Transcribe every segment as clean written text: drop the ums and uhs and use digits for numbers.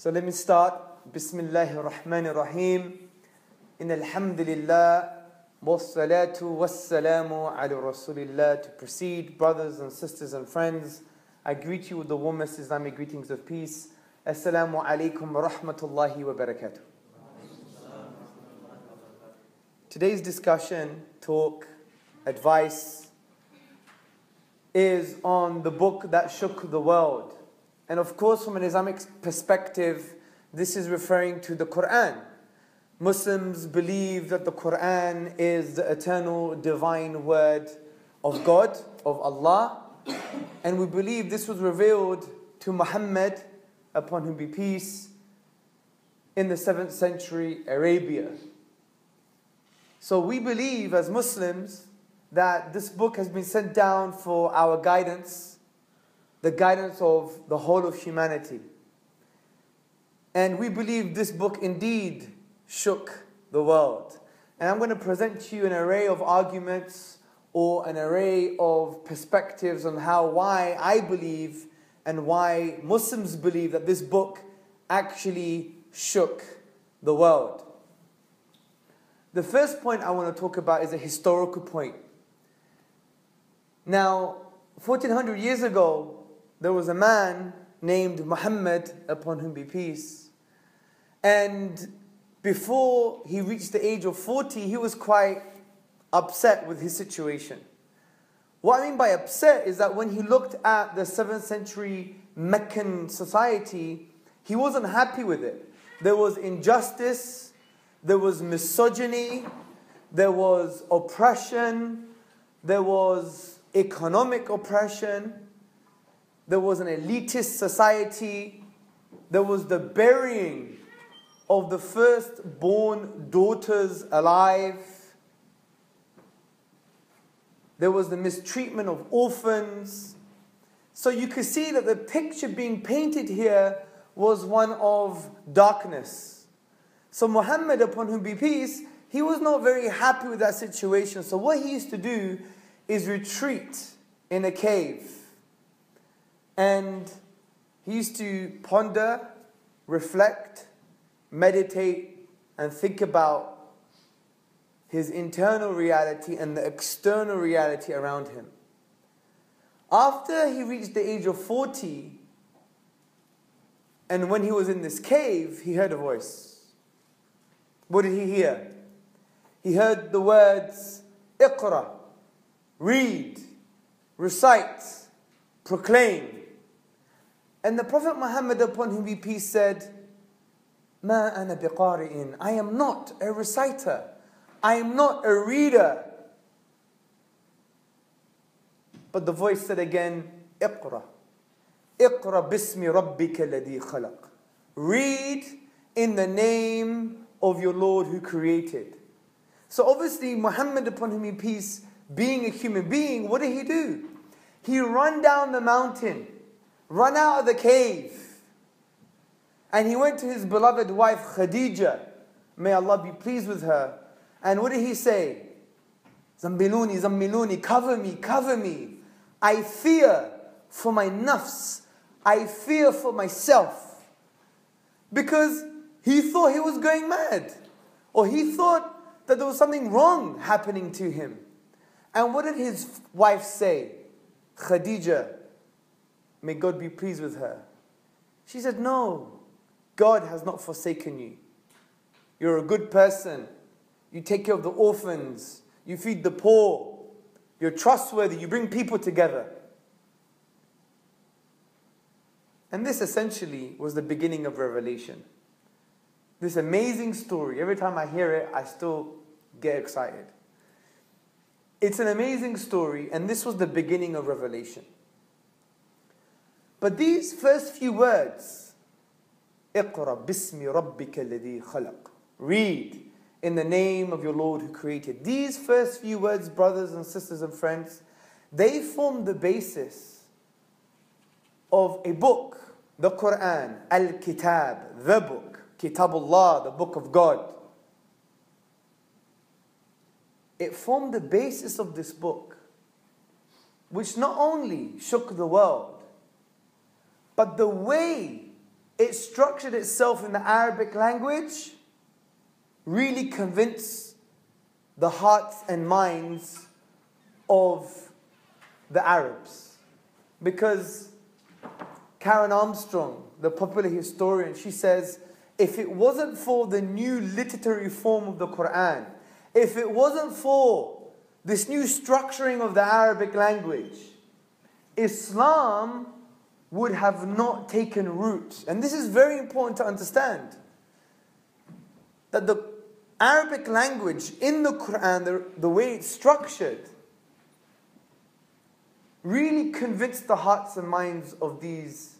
So let me start. Bismillahir Rahmanir Rahim. Innal hamdulillah wassalatu wassalamu ala Rasulillah. To proceed, brothers and sisters and friends, I greet you with the warmest Islamic greetings of peace. Assalamu alaikum wa rahmatullahi wa barakatuh. Today's discussion, talk, advice is on the book that shook the world. And of course, from an Islamic perspective, this is referring to the Quran. Muslims believe that the Quran is the eternal divine word of God, of Allah. And we believe this was revealed to Muhammad, upon whom be peace, in the 7th century Arabia. So we believe as Muslims that this book has been sent down for our guidance, the guidance of the whole of humanity. And we believe this book indeed shook the world. And I'm going to present to you an array of arguments or an array of perspectives on why I believe and why Muslims believe that this book actually shook the world. The first point I want to talk about is a historical point. Now, 1400 years ago, there was a man named Muhammad, upon whom be peace. And before he reached the age of 40, he was quite upset with his situation. What I mean by upset is that when he looked at the 7th century Meccan society, he wasn't happy with it. There was injustice, there was misogyny, there was oppression, there was economic oppression, there was an elitist society, there was the burying of the firstborn daughters alive, there was the mistreatment of orphans. So you could see that the picture being painted here was one of darkness. So Muhammad, upon whom be peace, he was not very happy with that situation. So what he used to do is retreat in a cave. And he used to ponder, reflect, meditate, and think about his internal reality and the external reality around him. After he reached the age of 40, and when he was in this cave, he heard a voice. What did he hear? He heard the words, Iqra, read, recite, proclaim. And the Prophet Muhammad, upon whom be peace, said, Ma ana biqari'in. I am not a reciter. I am not a reader. But the voice said again, Iqra. Iqra bismi rabbika alladhi khalaq. Read in the name of your Lord who created. So obviously Muhammad, upon whom be peace, being a human being, what did he do? He ran down the mountain, run out of the cave, and he went to his beloved wife Khadija, may Allah be pleased with her. And what did he say? Zammiluni, zammiluni, cover me, cover me. I fear for my nafs. I fear for myself. Because he thought he was going mad. Or he thought that there was something wrong happening to him. And what did his wife say? Khadija, may God be pleased with her. She said, no, God has not forsaken you. You're a good person. You take care of the orphans. You feed the poor. You're trustworthy. You bring people together. And this essentially was the beginning of Revelation. This amazing story. Every time I hear it, I still get excited. It's an amazing story, and this was the beginning of Revelation. But these first few words, Iqra bismi rabbika alladhi khalaq. Read in the name of your Lord who created. These first few words, brothers and sisters and friends, they form the basis of a book, the Quran, Al-Kitab, the book, Kitabullah, the book of God. It formed the basis of this book, which not only shook the world, but the way it structured itself in the Arabic language, really convinced the hearts and minds of the Arabs. Because Karen Armstrong, the popular historian, she says, if it wasn't for the new literary form of the Quran, if it wasn't for this new structuring of the Arabic language, Islam would have not taken root. And this is very important to understand. That the Arabic language in the Quran, the way it's structured, really convinced the hearts and minds of these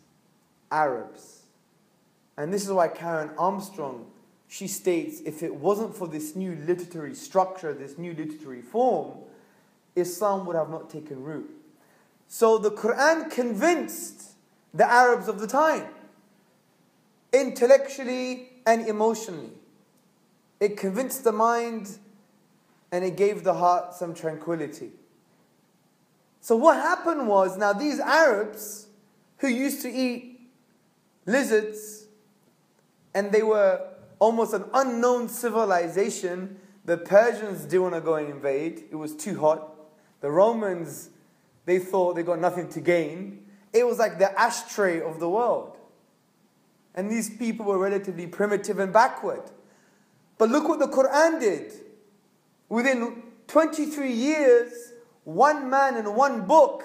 Arabs. And this is why Karen Armstrong, she states, if it wasn't for this new literary structure, this new literary form, Islam would have not taken root. So the Quran convinced the Arabs of the time, intellectually and emotionally. It convinced the mind and it gave the heart some tranquility. So what happened was, now these Arabs who used to eat lizards, and they were almost an unknown civilization. The Persians didn't want to go and invade. It was too hot. The Romans, they thought they got nothing to gain. It was like the ashtray of the world. And these people were relatively primitive and backward. But look what the Quran did. Within 23 years, one man and one book,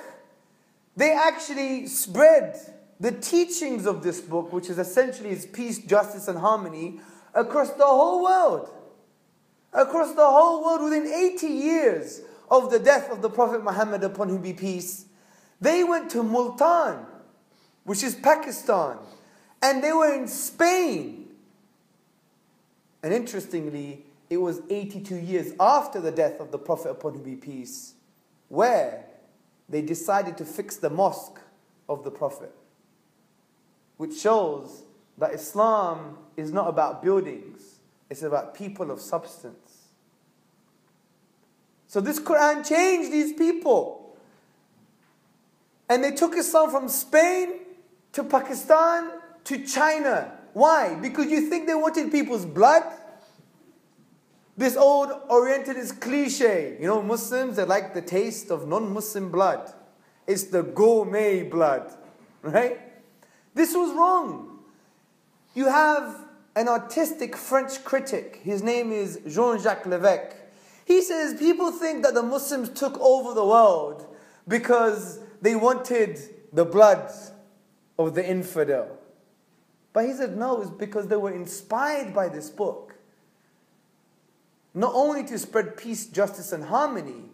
they actually spread the teachings of this book, which is essentially is peace, justice, and harmony, across the whole world. Across the whole world, within 80 years of the death of the Prophet Muhammad, upon him be peace, they went to Multan, which is Pakistan, and they were in Spain. And interestingly, it was 82 years after the death of the Prophet, upon him be peace, where they decided to fix the mosque of the Prophet. Which shows that Islam is not about buildings, it's about people of substance. So this Quran changed these people. And they took Islam from Spain to Pakistan to China. Why? Because you think they wanted people's blood? This old Orientalist cliche. You know, Muslims, they like the taste of non-Muslim blood. It's the gourmet blood. Right? This was wrong. You have an artistic French critic. His name is Jean-Jacques Levesque. He says people think that the Muslims took over the world because they wanted the blood of the infidel. But he said no, it's because they were inspired by this book. Not only to spread peace, justice, and harmony,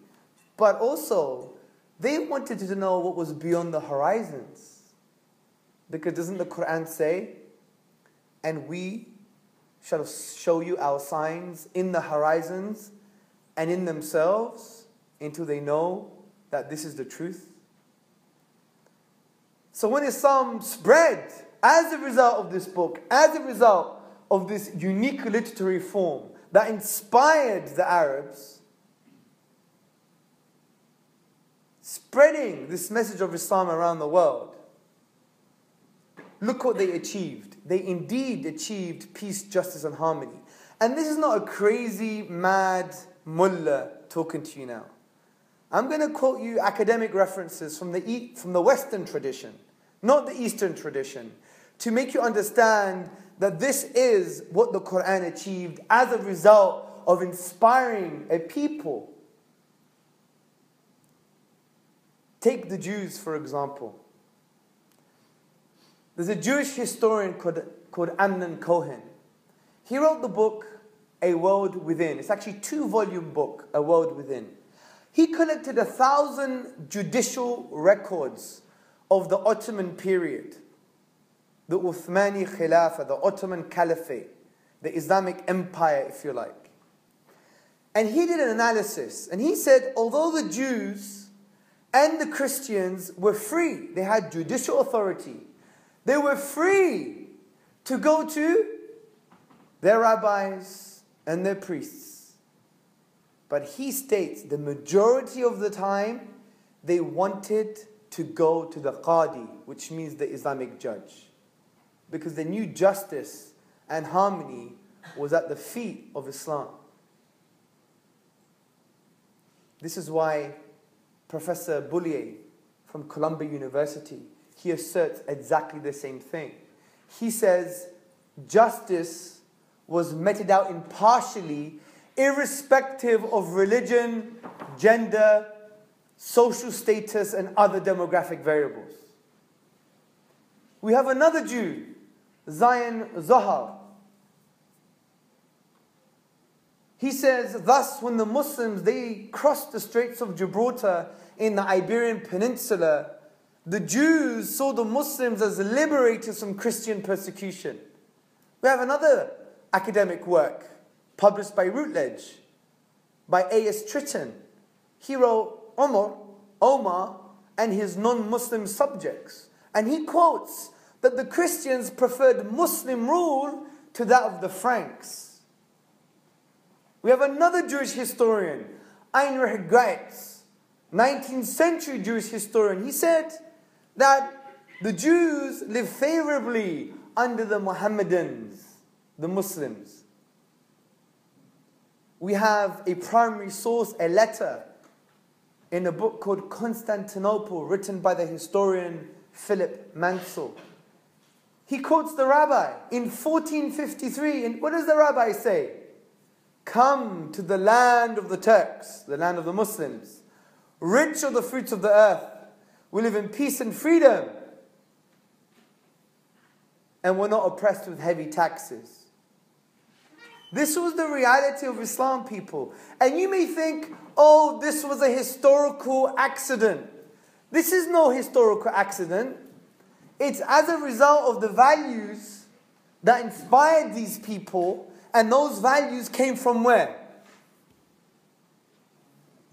but also they wanted to know what was beyond the horizons. Because doesn't the Quran say, and we shall show you our signs in the horizons and in themselves until they know that this is the truth? So when Islam spread as a result of this book, as a result of this unique literary form that inspired the Arabs, spreading this message of Islam around the world, look what they achieved. They indeed achieved peace, justice, and harmony. And this is not a crazy, mad mullah talking to you now. I'm going to quote you academic references from the Western tradition, not the Eastern tradition, to make you understand that this is what the Quran achieved as a result of inspiring a people. Take the Jews, for example. There's a Jewish historian called Amnon Cohen. He wrote the book, A World Within. It's actually a 2-volume book, A World Within. He collected 1,000 judicial records of the Ottoman period, the Uthmani Khilafah, the Ottoman Caliphate, the Islamic Empire, if you like. And he did an analysis, and he said, although the Jews and the Christians were free, they had judicial authority, they were free to go to their rabbis and their priests. But he states the majority of the time they wanted to go to the Qadi, which means the Islamic judge. because they knew justice and harmony was at the feet of Islam. This is why Professor Bullier from Columbia University, he asserts exactly the same thing. He says justice was meted out impartially, irrespective of religion, gender, social status, and other demographic variables. We have another Jew, Zion Zohar. He says, thus when the Muslims, they crossed the Straits of Gibraltar in the Iberian Peninsula, the Jews saw the Muslims as liberators from Christian persecution. We have another academic work published by Routledge, by A.S. Tritton. He wrote Omar and his non-Muslim subjects. And he quotes that the Christians preferred Muslim rule to that of the Franks. We have another Jewish historian, Heinrich Geitz, 19th century Jewish historian. He said that the Jews lived favorably under the Mohammedans, the Muslims. We have a primary source, a letter, in a book called Constantinople, written by the historian Philip Mansell. He quotes the rabbi in 1453, and what does the rabbi say? Come to the land of the Turks, the land of the Muslims, rich of the fruits of the earth. We live in peace and freedom, and we're not oppressed with heavy taxes. This was the reality of Islam, people. And you may think, oh, this was a historical accident. This is no historical accident. It's as a result of the values that inspired these people, and those values came from where?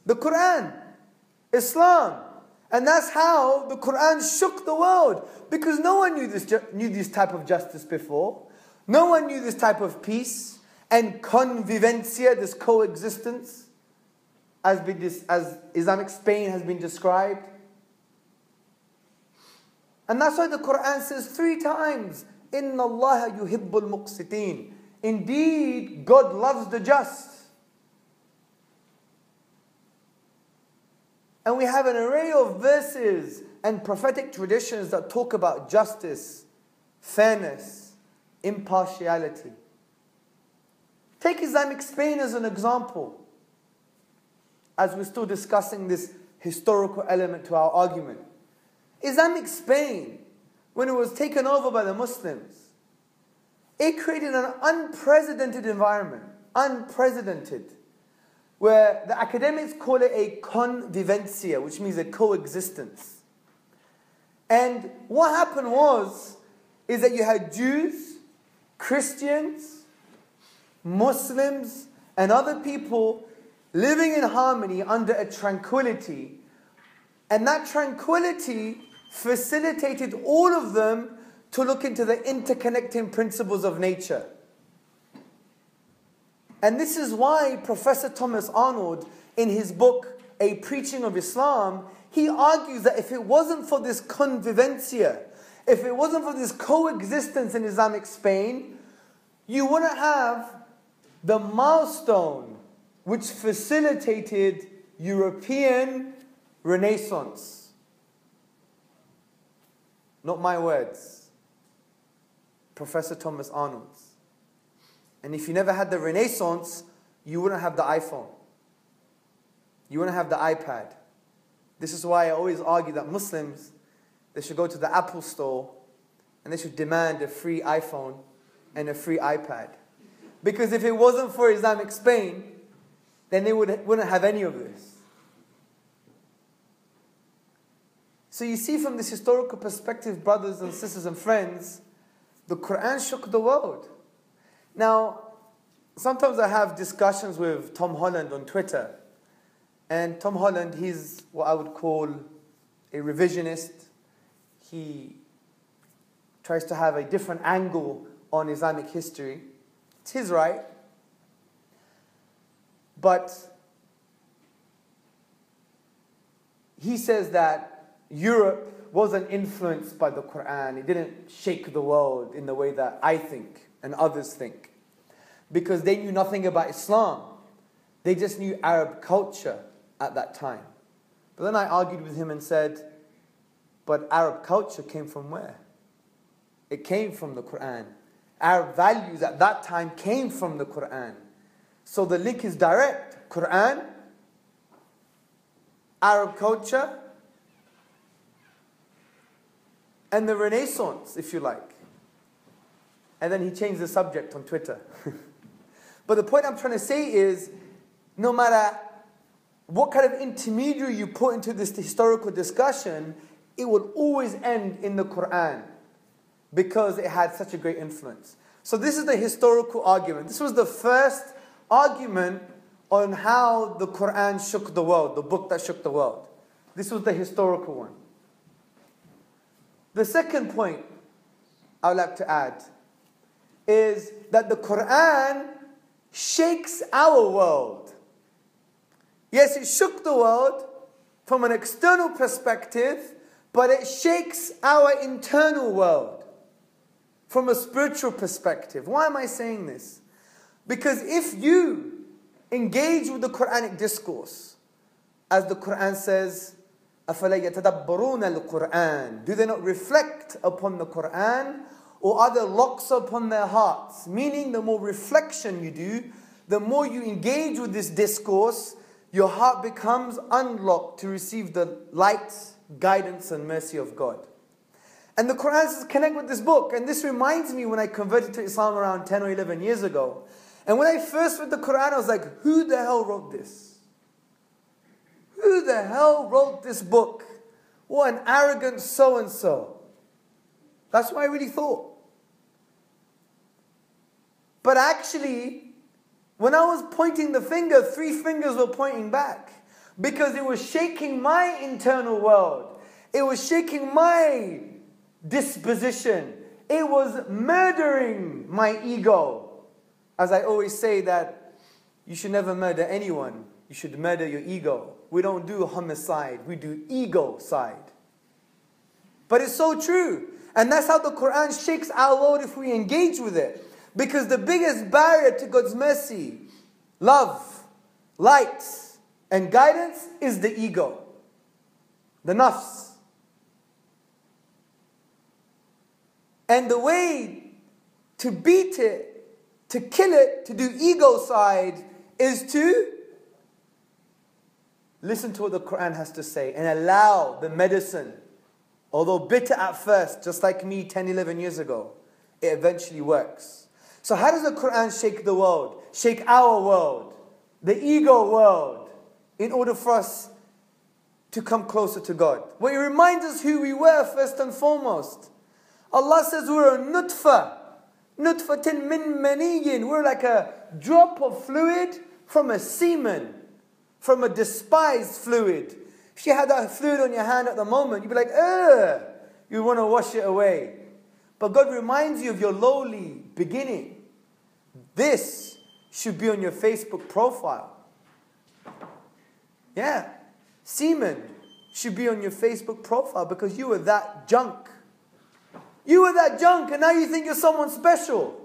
The Quran, Islam. And that's how the Quran shook the world. Because no one knew this type of justice before. No one knew this type of peace and convivencia, this coexistence, as Islamic Spain has been described. And that's why the Quran says 3 times, إِنَّ اللَّهَ يُحِبُّ الْمُقْسِطِينَ. Indeed, God loves the just. And we have an array of verses and prophetic traditions that talk about justice, fairness, impartiality. Take Islamic Spain as an example, as we're still discussing this historical element to our argument. Islamic Spain, when it was taken over by the Muslims, it created an unprecedented environment, where the academics call it a convivencia, which means a coexistence. And what happened is that you had Jews, Christians, Muslims, and other people living in harmony under a tranquility. And that tranquility facilitated all of them to look into the interconnecting principles of nature. And this is why Professor Thomas Arnold, in his book, A Preaching of Islam, he argues that if it wasn't for this convivencia, if it wasn't for this coexistence in Islamic Spain, you wouldn't have the milestone which facilitated European Renaissance. Not my words. Professor Thomas Arnold's. And if you never had the Renaissance, you wouldn't have the iPhone. You wouldn't have the iPad. This is why I always argue that Muslims, they should go to the Apple store and they should demand a free iPhone and a free iPad. Because if it wasn't for Islamic Spain, then they wouldn't have any of this. So you see, from this historical perspective, brothers and sisters and friends, the Quran shook the world. Now, sometimes I have discussions with Tom Holland on Twitter. And Tom Holland, he's what I would call a revisionist. He tries to have a different angle on Islamic history. It's his right. But he says that Europe wasn't influenced by the Quran. It didn't shake the world in the way that I think and others think. Because they knew nothing about Islam. They just knew Arab culture at that time. But then I argued with him and said, but Arab culture came from where? It came from the Quran. Arab values at that time came from the Quran. So the link is direct. Quran, Arab culture, and the Renaissance, if you like. And then he changed the subject on Twitter. But the point I'm trying to say is, no matter what kind of intermediary you put into this historical discussion, it will always end in the Quran, because it had such a great influence. So this is the historical argument. This was the first argument on how the Quran shook the world, the book that shook the world. This was the historical one. The second point I would like to add is that the Quran shakes our world. Yes, it shook the world from an external perspective, but it shakes our internal world from a spiritual perspective. Why am I saying this? Because if you engage with the Quranic discourse, as the Quran says, أَفَلَا يَتَدَبَّرُونَ الْقُرْآنِ, do they not reflect upon the Quran, or are there locks upon their hearts? Meaning, the more reflection you do, the more you engage with this discourse, your heart becomes unlocked to receive the light, guidance and mercy of God. And the Quran says, connect with this book. And this reminds me when I converted to Islam around 10 or 11 years ago. And when I first read the Quran, I was like, who the hell wrote this? Who the hell wrote this book? What an arrogant so-and-so. That's what I really thought. But actually, when I was pointing the finger, 3 fingers were pointing back. Because it was shaking my internal world. It was shaking my disposition. It was murdering my ego. As I always say that you should never murder anyone. You should murder your ego. We don't do homicide. We do ego-cide. But it's so true. And that's how the Quran shakes our world if we engage with it. Because the biggest barrier to God's mercy, love, light, and guidance is the ego. The nafs. And the way to beat it, to kill it, to do ego side, is to listen to what the Quran has to say and allow the medicine, although bitter at first, just like me 10, 11 years ago, it eventually works. So how does the Quran shake the world? Shake our world, the ego world, in order for us to come closer to God. Well, it reminds us who we were first and foremost. Allah says we're a nutfa. Nutfatin min maniyin. We're like a drop of fluid from a semen, from a despised fluid. If you had that fluid on your hand at the moment, you'd be like, ugh. You want to wash it away. But God reminds you of your lowly beginning. This should be on your Facebook profile. Yeah. Semen should be on your Facebook profile because you were that junk. You were that junk and now you think you're someone special.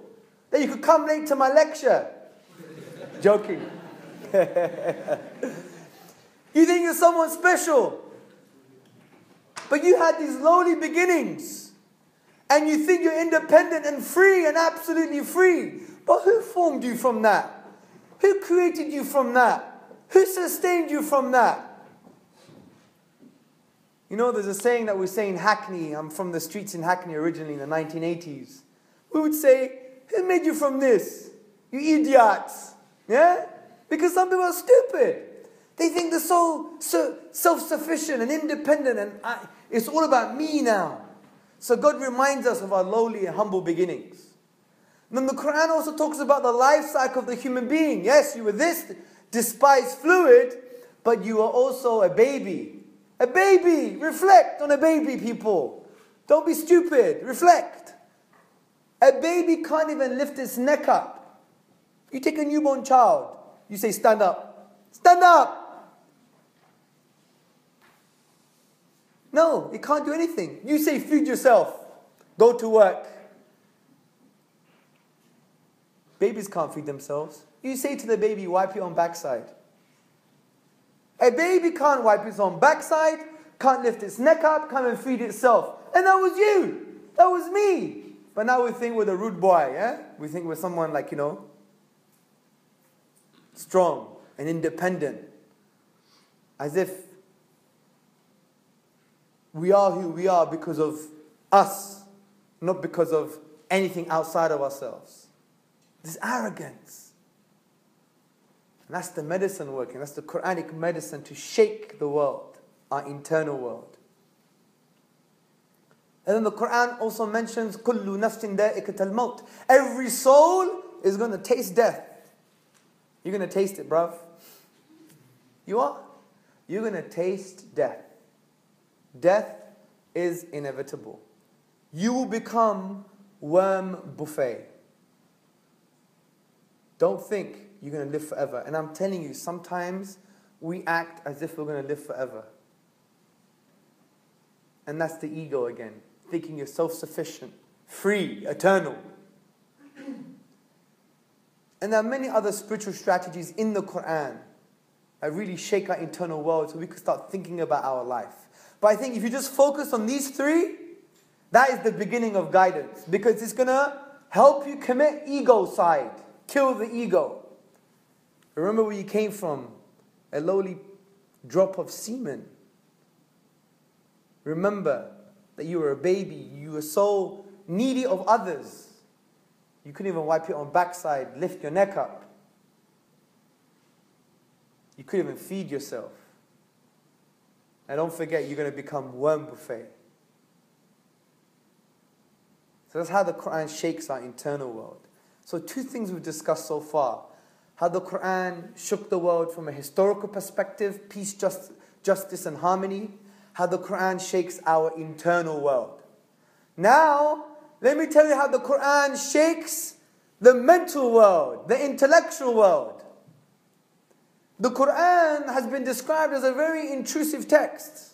That you could come late to my lecture. Joking. You think you're someone special. But you had these lowly beginnings. And you think you're independent and free and absolutely free. But who formed you from that? Who created you from that? Who sustained you from that? You know, there's a saying that we say in Hackney. I'm from the streets in Hackney originally in the 1980s. We would say, who made you from this? You idiots. Yeah? Because some people are stupid. They think they're so self-sufficient and independent and it's all about me now. So God reminds us of our lowly and humble beginnings. And then the Quran also talks about the life cycle of the human being. Yes, you were this despised fluid, but you are also a baby. A baby! Reflect on a baby, people. Don't be stupid. Reflect. A baby can't even lift its neck up. You take a newborn child. You say, stand up. Stand up! No, it can't do anything. You say feed yourself, go to work. Babies can't feed themselves. You say to the baby, wipe your own backside. A baby can't wipe its own backside, can't lift its neck up, can't even feed itself. And that was you. That was me. But now we think we're the rude boy, yeah? We think we're someone like, strong and independent. As if we are who we are because of us, not because of anything outside of ourselves. This arrogance. And that's the medicine working. That's the Quranic medicine to shake the world, our internal world. And then the Quran also mentions كُلُّ نَفْسٍ دَائِقَةَ الْمَوْتِ. Every soul is going to taste death. You're going to taste it, bruv. You are. You're going to taste death. Death is inevitable. You will become worm buffet. Don't think you're going to live forever. And I'm telling you, sometimes we act as if we're going to live forever. And that's the ego again. Thinking you're self-sufficient, free, eternal. And there are many other spiritual strategies in the Quran that really shake our internal world so we can start thinking about our life. But I think if you just focus on these three, that is the beginning of guidance. Because it's going to help you commit ego-side. Kill the ego. Remember where you came from. A lowly drop of semen. Remember that you were a baby. You were so needy of others. You couldn't even wipe your own backside, lift your neck up. You couldn't even feed yourself. And don't forget, you're going to become worm buffet. So that's how the Quran shakes our internal world. So 2 things we've discussed so far. How the Quran shook the world from a historical perspective, peace, justice and harmony. How the Quran shakes our internal world. Now, let me tell you how the Quran shakes the mental world, the intellectual world. The Quran has been described as a very intrusive text.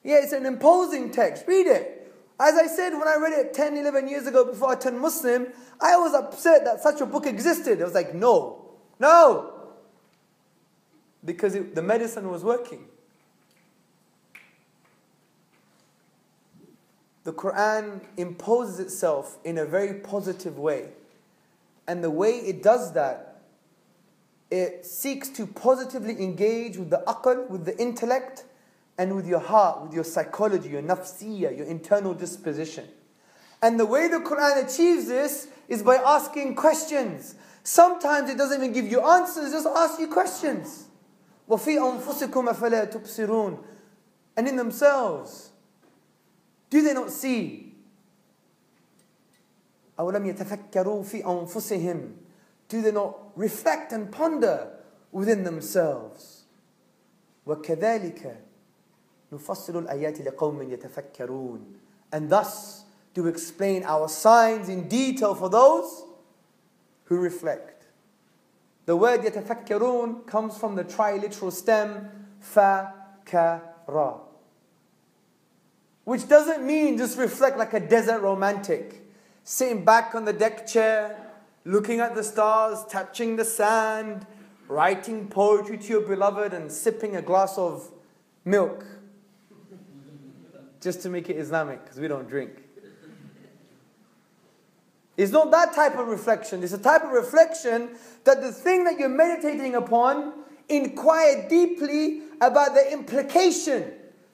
Yeah, it's an imposing text. Read it. As I said, when I read it 10, 11 years ago before I turned Muslim, I was upset that such a book existed. I was like, no. Because the medicine was working. The Quran imposes itself in a very positive way. And the way it does that, it seeks to positively engage with the aql, with the intellect, and with your heart, with your psychology, your nafsiyya, your internal disposition. And the way the Quran achieves this is by asking questions. Sometimes it doesn't even give you answers, just ask you questions. وَفِي أَنفُسِكُمْ أَفَلَا تُبْصِرُونَ. And in themselves, do they not see? أَوْلَمْ يَتَفَكَّرُوا فِي أَنفُسِهِمْ. Do they not reflect and ponder within themselves? وَكَذَلِكَ نُفَصِّلُ الْآيَاتِ لِقَوْمٍ يَتَفَكَّرُونَ. And thus do explain our signs in detail for those who reflect. The word يَتَفَكَّرُونَ comes from the triliteral stem فَكَرَى, which doesn't mean just reflect like a desert romantic, sitting back on the deck chair, looking at the stars, touching the sand, writing poetry to your beloved and sipping a glass of milk. Just to make it Islamic, because we don't drink. It's not that type of reflection. It's a type of reflection that the thing that you're meditating upon, inquire deeply about the implication.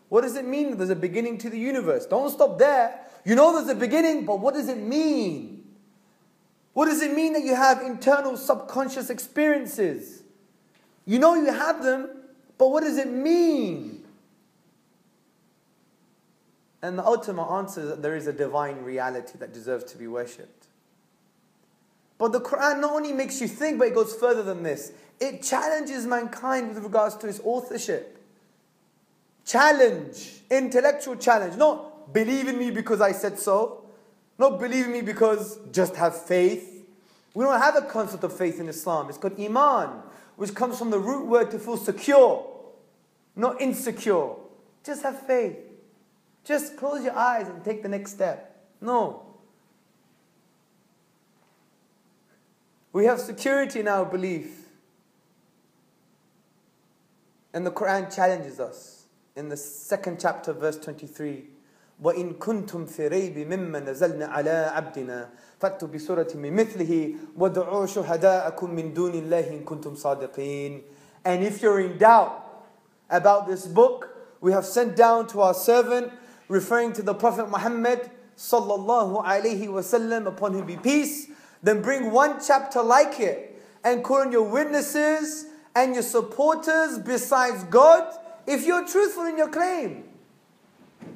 What does it mean that there's a beginning to the universe? Don't stop there. You know there's a beginning, but what does it mean? What does it mean that you have internal subconscious experiences? You know you have them, but what does it mean? And the ultimate answer is that there is a divine reality that deserves to be worshipped. But the Quran not only makes you think, but it goes further than this. It challenges mankind with regards to its authorship. Challenge, intellectual challenge. Not believe in me because I said so. Not believe in me because just have faith. We don't have a concept of faith in Islam. It's called iman, which comes from the root word to feel secure, not insecure. Just have faith. Just close your eyes and take the next step. No. We have security in our belief. And the Quran challenges us. In the 2nd chapter, verse 23. وَإِن كُنْتُمْ فِي رَيْبٍ مِّمَّا نَزَلْنَا عَلَىٰ عَبْدِنَا فَأْتُوا بِسُورَةٍ مِّن مِّثْلِهِ وَادْعُوا شُهَدَاءَكُم مِّن دُونِ اللَّهِ إِن كُنْتُمْ صَادِقِينَ. And if you're in doubt about this book we have sent down to our servant, referring to the Prophet Muhammad sallallahu alaihi wasallam, upon whom be peace, then bring one chapter like it and call on your witnesses and your supporters besides God if you're truthful in your claim.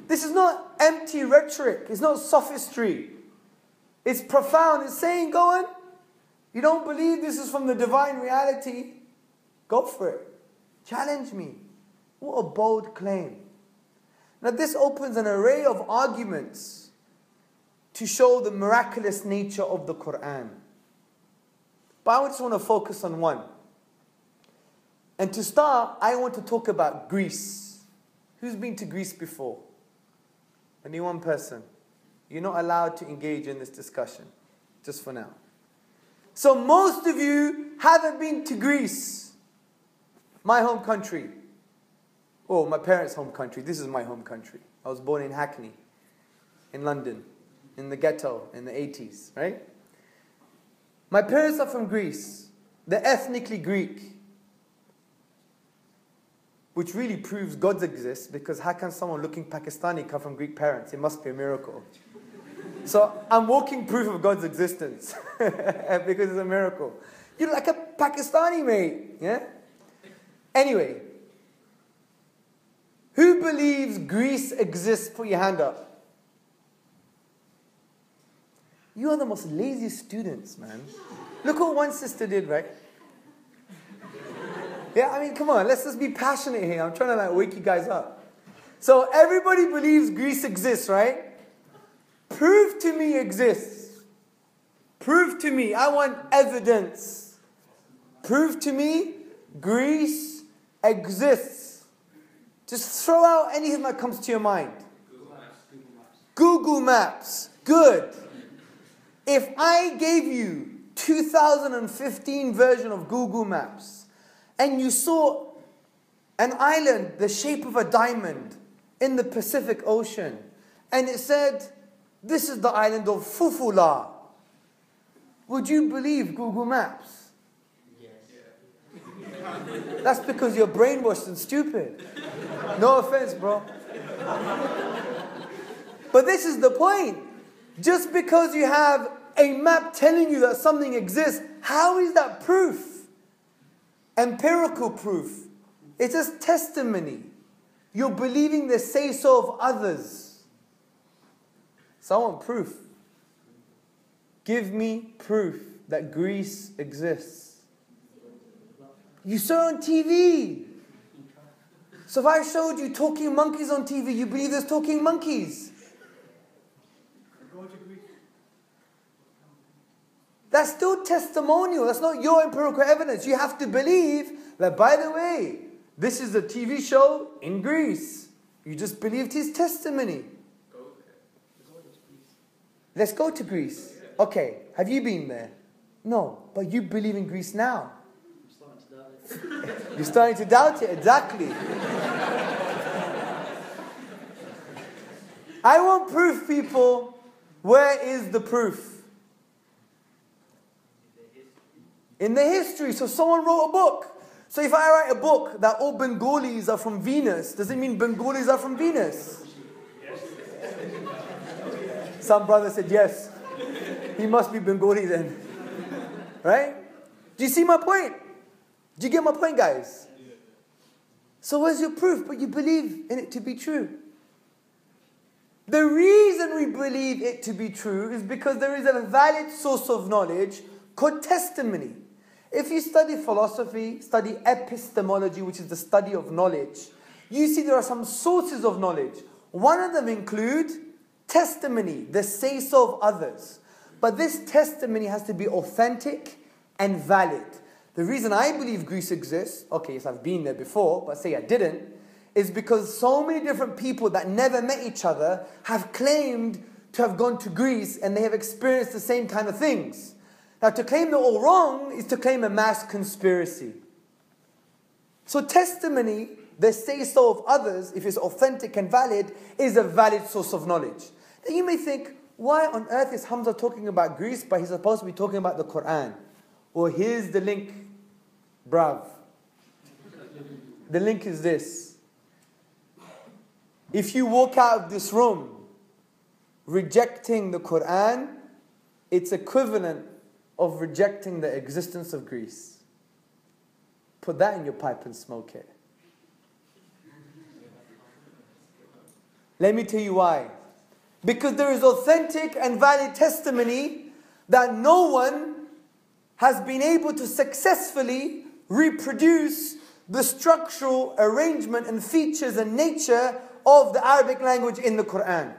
This is not empty rhetoric. It's not sophistry. It's profound. It's saying, go on. You don't believe this is from the divine reality? Go for it. Challenge me. What a bold claim. Now this opens an array of arguments to show the miraculous nature of the Quran. But I just want to focus on one. And to start, I want to talk about Greece. Who's been to Greece before? Only one person. You're not allowed to engage in this discussion, just for now. So most of you haven't been to Greece, my home country. Oh, my parents' home country. This is my home country. I was born in Hackney, in London, in the ghetto, in the 80s, right? My parents are from Greece. They're ethnically Greek. Which really proves God exists, because how can someone looking Pakistani come from Greek parents? It must be a miracle. So I'm walking proof of God's existence because it's a miracle. You're like a Pakistani, mate. Yeah? Anyway, who believes Greece exists? Put your hand up. You are the most laziest students, man. Look what one sister did, right? Yeah, I mean, come on, let's just be passionate here. I'm trying to wake you guys up. So everybody believes Greece exists, right? Prove to me exists. Prove to me. I want evidence. Prove to me Greece exists. Just throw out anything that comes to your mind. Google Maps. Good. If I gave you 2015 version of Google Maps, and you saw an island the shape of a diamond in the Pacific Ocean, and it said, this is the island of Fufula, would you believe Google Maps? Yes. That's because you're brainwashed and stupid. No offense, bro. But this is the point. Just because you have a map telling you that something exists, how is that proof? Empirical proof. It's just testimony. You're believing the say-so of others. So I want proof. Give me proof that Greece exists. You saw it on TV. So if I showed you talking monkeys on TV, you believe there's talking monkeys. That's still testimonial. That's not your empirical evidence. You have to believe that, by the way, this is a TV show in Greece. You just believed his testimony. Let's go to Greece. Okay, have you been there? No, but you believe in Greece now. You're starting to doubt it, exactly. I want proof, people. Where is the proof? In the history. So someone wrote a book. So if I write a book that all Bengalis are from Venus, does it mean Bengalis are from Venus? Yes. Some brother said yes. He must be Bengali then. Right? Do you see my point? Do you get my point, guys? So where's your proof? But you believe in it to be true. The reason we believe it to be true is because there is a valid source of knowledge called testimony. If you study philosophy, study epistemology, which is the study of knowledge, you see there are some sources of knowledge. One of them include testimony, the say-so of others. But this testimony has to be authentic and valid. The reason I believe Greece exists, okay, yes, I've been there before, but say I didn't, is because so many different people that never met each other have claimed to have gone to Greece and they have experienced the same kind of things. Now, to claim they're all wrong is to claim a mass conspiracy. So testimony, the say-so of others, if it's authentic and valid, is a valid source of knowledge. Now you may think, why on earth is Hamza talking about Greece, but he's supposed to be talking about the Quran? Well, here's the link, bruv. The link is this. If you walk out of this room rejecting the Quran, it's equivalent of rejecting the existence of Greece. Put that in your pipe and smoke it. Let me tell you why. Because there is authentic and valid testimony that no one has been able to successfully reproduce the structural arrangement and features and nature of the Arabic language in the Quran.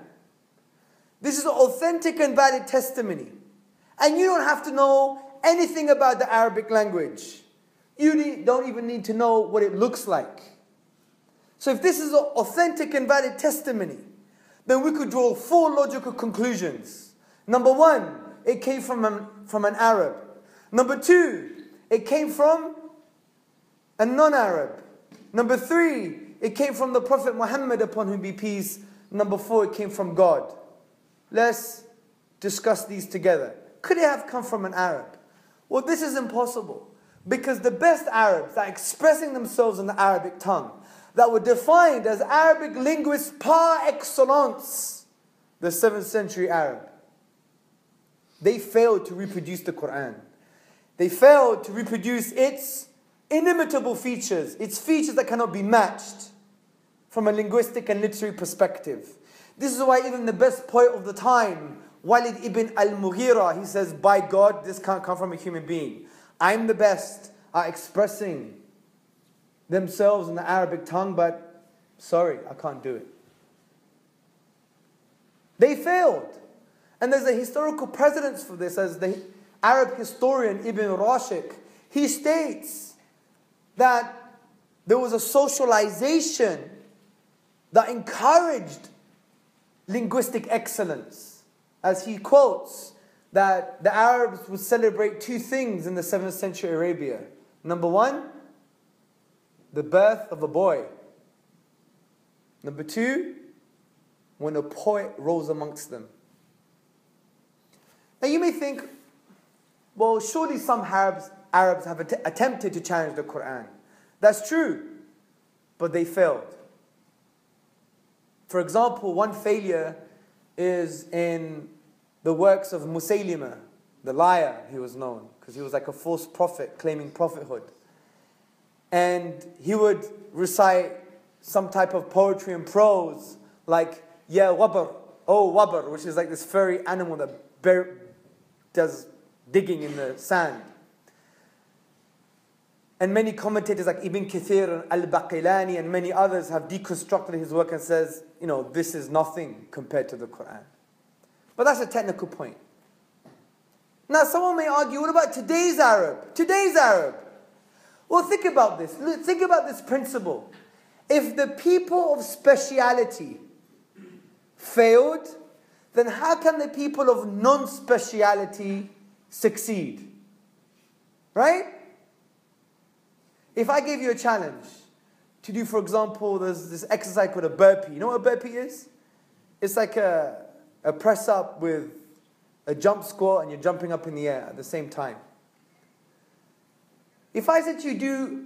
This is authentic and valid testimony. And you don't have to know anything about the Arabic language. You don't even need to know what it looks like. So if this is an authentic and valid testimony, then we could draw 4 logical conclusions. Number 1, it came from an Arab. Number 2, it came from a non-Arab. Number 3, it came from the Prophet Muhammad, upon whom be peace. Number 4, it came from God. Let's discuss these together. Could it have come from an Arab? Well, this is impossible. Because the best Arabs that are expressing themselves in the Arabic tongue, that were defined as Arabic linguists par excellence, the 7th century Arab, they failed to reproduce the Quran. They failed to reproduce its inimitable features, its features that cannot be matched from a linguistic and literary perspective. This is why even the best poet of the time, Walid ibn al-Mughira, he says, by God, this can't come from a human being. I'm the best at expressing themselves in the Arabic tongue, but sorry, I can't do it. They failed. And there's a historical precedence for this, as the Arab historian Ibn Rashid, he states that there was a socialization that encouraged linguistic excellence. As he quotes, that the Arabs would celebrate 2 things in the 7th century Arabia. Number 1, the birth of a boy. Number 2, when a poet rose amongst them. Now you may think, well, surely some Arabs have attempted to challenge the Quran. That's true, but they failed. For example, one failure is in the works of Musaylima, the liar, he was known, because he was like a false prophet claiming prophethood. And he would recite some type of poetry and prose, like, Ya wabar, oh wabar, which is like this furry animal that does digging in the sand. And many commentators like Ibn Kathir and Al-Baqilani and many others have deconstructed his work and says, this is nothing compared to the Quran. But that's a technical point. Now someone may argue, what about today's Arab? Today's Arab. Well, think about this. Think about this principle. If the people of speciality failed, then how can the people of non-speciality succeed? Right? If I gave you a challenge to do, for example, there's this exercise called a burpee. You know what a burpee is? It's like a press up with a jump squat and you're jumping up in the air at the same time. If I said to you, do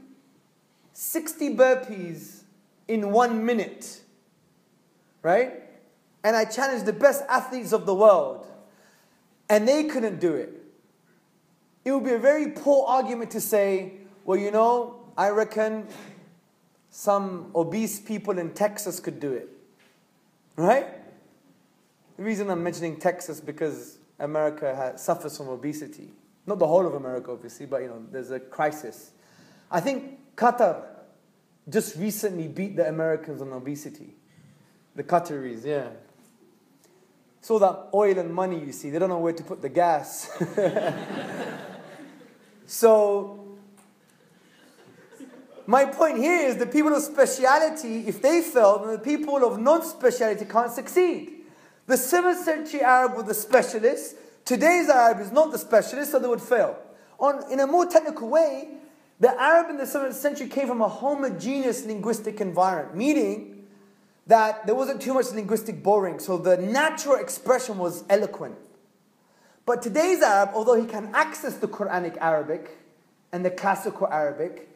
60 burpees in 1 minute, right? And I challenged the best athletes of the world, and they couldn't do it, it would be a very poor argument to say, well, I reckon some obese people in Texas could do it. Right? The reason I'm mentioning Texas because America suffers from obesity. Not the whole of America, obviously, but there's a crisis. I think Qatar just recently beat the Americans on obesity. The Qataris, yeah. It's all that oil and money, you see. They don't know where to put the gas. So, my point here is the people of speciality, if they fail, then the people of non-speciality can't succeed. The 7th century Arab was the specialist. Today's Arab is not the specialist, so they would fail. In a more technical way, the Arab in the 7th century came from a homogeneous linguistic environment, meaning that there wasn't too much linguistic borrowing, so the natural expression was eloquent. But today's Arab, although he can access the Quranic Arabic and the classical Arabic,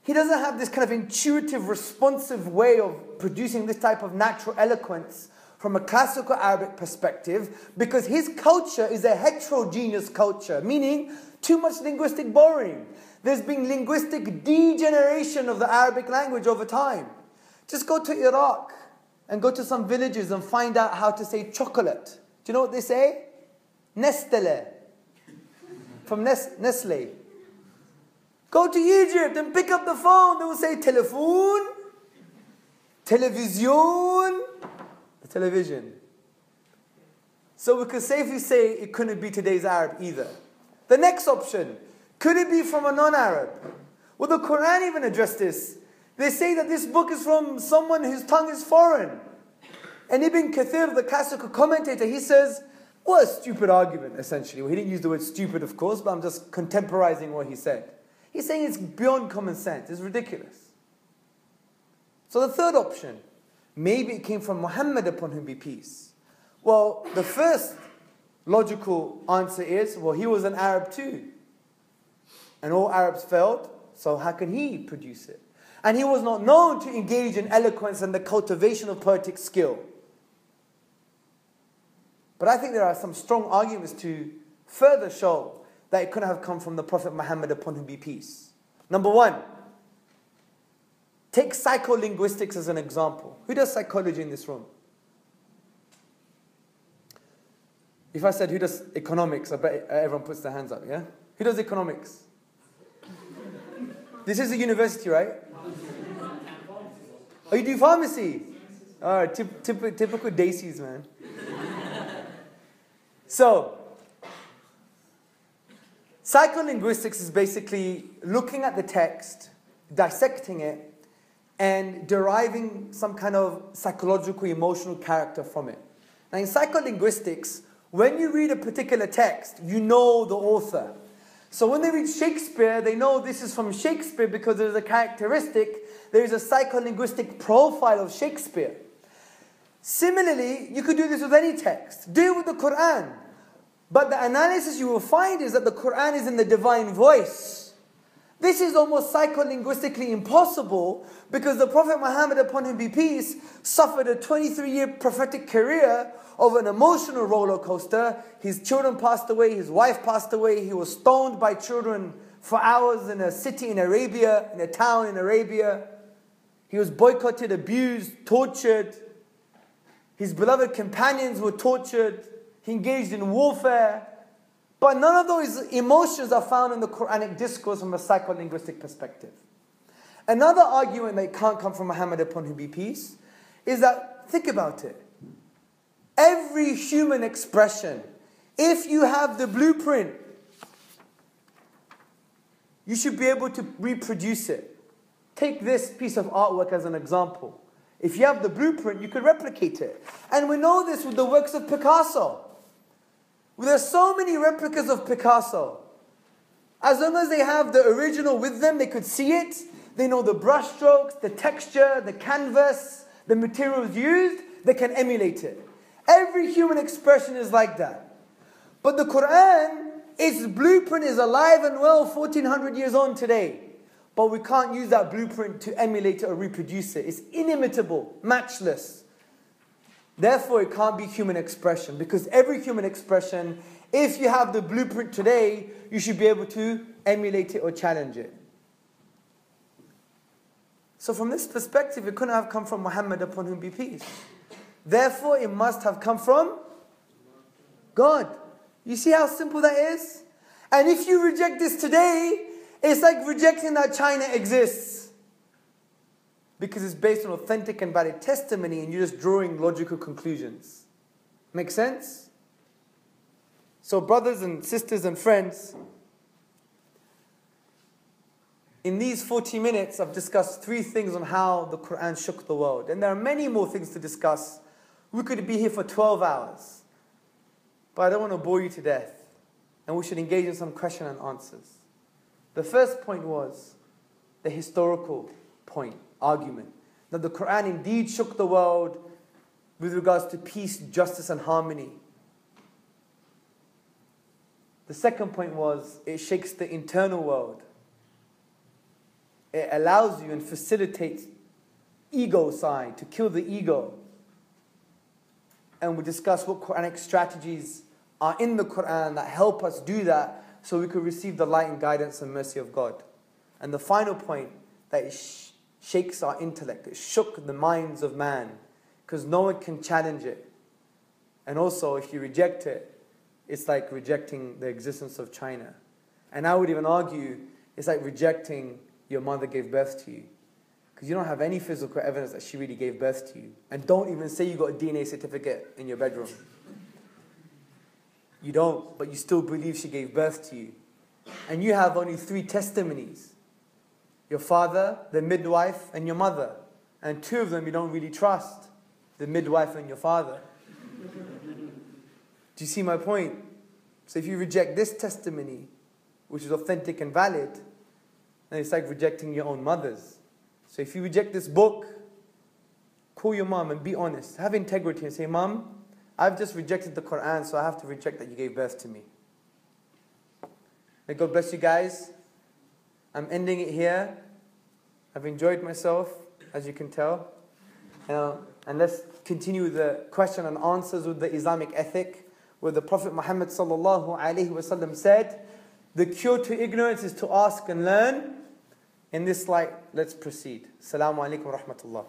he doesn't have this kind of intuitive, responsive way of producing this type of natural eloquence from a classical Arabic perspective, because his culture is a heterogeneous culture, meaning too much linguistic borrowing. There's been linguistic degeneration of the Arabic language over time. Just go to Iraq and go to some villages and find out how to say chocolate. Do you know what they say? Nestele. From Nestle. Go to Egypt and pick up the phone. They will say telephone, television, the television. So we could safely say it couldn't be today's Arab either. The next option, could it be from a non-Arab? Well, the Quran even addressed this. They say that this book is from someone whose tongue is foreign. And Ibn Kathir, the classical commentator, he says, what a stupid argument, essentially. Well, he didn't use the word stupid, of course, but I'm just contemporizing what he said. He's saying it's beyond common sense. It's ridiculous. So the third option, maybe it came from Muhammad, upon whom be peace. Well, the first logical answer is, well, he was an Arab too. And all Arabs failed, so how can he produce it? And he was not known to engage in eloquence and the cultivation of poetic skill. But I think there are some strong arguments to further show that it couldn't have come from the Prophet Muhammad, upon whom be peace. Number one, take psycholinguistics as an example. Who does psychology in this room? If I said who does economics, I bet everyone puts their hands up, yeah? Who does economics? This is a university, right? Oh, you do pharmacy? Alright, typical Daisies, man. So, psycholinguistics is basically looking at the text, dissecting it, and deriving some kind of psychological, emotional character from it. Now, in psycholinguistics, when you read a particular text, you know the author. So when they read Shakespeare, they know this is from Shakespeare because there's a characteristic, there is a psycholinguistic profile of Shakespeare. Similarly, you could do this with any text. Do it with the Quran. But the analysis you will find is that the Quran is in the divine voice. This is almost psycholinguistically impossible because the Prophet Muhammad, upon him be peace, suffered a 23-year prophetic career of an emotional roller coaster. His children passed away, his wife passed away, he was stoned by children for hours in a city in Arabia, in a town in Arabia. He was boycotted, abused, tortured. His beloved companions were tortured. He engaged in warfare. But none of those emotions are found in the Quranic discourse from a psycholinguistic perspective. Another argument that can't come from Muhammad, upon whom be peace, is that, think about it. Every human expression, if you have the blueprint, you should be able to reproduce it. Take this piece of artwork as an example. If you have the blueprint, you could replicate it. And we know this with the works of Picasso. There are so many replicas of Picasso. As long as they have the original with them, they could see it. They know the brush strokes, the texture, the canvas, the materials used. They can emulate it. Every human expression is like that. But the Quran, its blueprint is alive and well 1400 years on today. But we can't use that blueprint to emulate it or reproduce it. It's inimitable, matchless. Therefore, it can't be human expression. Because every human expression, if you have the blueprint today, you should be able to emulate it or challenge it. So from this perspective, it couldn't have come from Muhammad, upon whom be peace. Therefore, it must have come from God. You see how simple that is? And if you reject this today, it's like rejecting that China exists. Because it's based on authentic and valid testimony and you're just drawing logical conclusions. Make sense? So brothers and sisters and friends, In these 40 minutes, I've discussed 3 things on how the Quran shook the world. And there are many more things to discuss. We could be here for 12 hours. But I don't want to bore you to death. And we should engage in some question and answers. The first point was the historical point, argument. That the Quran indeed shook the world with regards to peace, justice and harmony. The second point was it shakes the internal world. It allows you and facilitates ego side, to kill the ego. And we discuss what Quranic strategies are in the Quran that help us do that so we could receive the light and guidance and mercy of God. And the final point, that it shakes our intellect. It shook the minds of man because no one can challenge it. And also, if you reject it, it's like rejecting the existence of China. And I would even argue it's like rejecting your mother gave birth to you. Because you don't have any physical evidence that she really gave birth to you. And don't even say you got a DNA certificate in your bedroom. You don't, but you still believe she gave birth to you. And you have only 3 testimonies. Your father, the midwife, and your mother. And 2 of them you don't really trust. The midwife and your father. Do you see my point? So if you reject this testimony, which is authentic and valid, then it's like rejecting your own mother's. So if you reject this book, call your mom and be honest. Have integrity and say, Mom, I've just rejected the Quran, so I have to reject that you gave birth to me. May God bless you guys. I'm ending it here. I've enjoyed myself, as you can tell. And let's continue the question and answers with the Islamic ethic, where the Prophet Muhammad sallallahu alaihi wasallam said, the cure to ignorance is to ask and learn. In this light, let's proceed. Assalamu alaikum wa rahmatullah.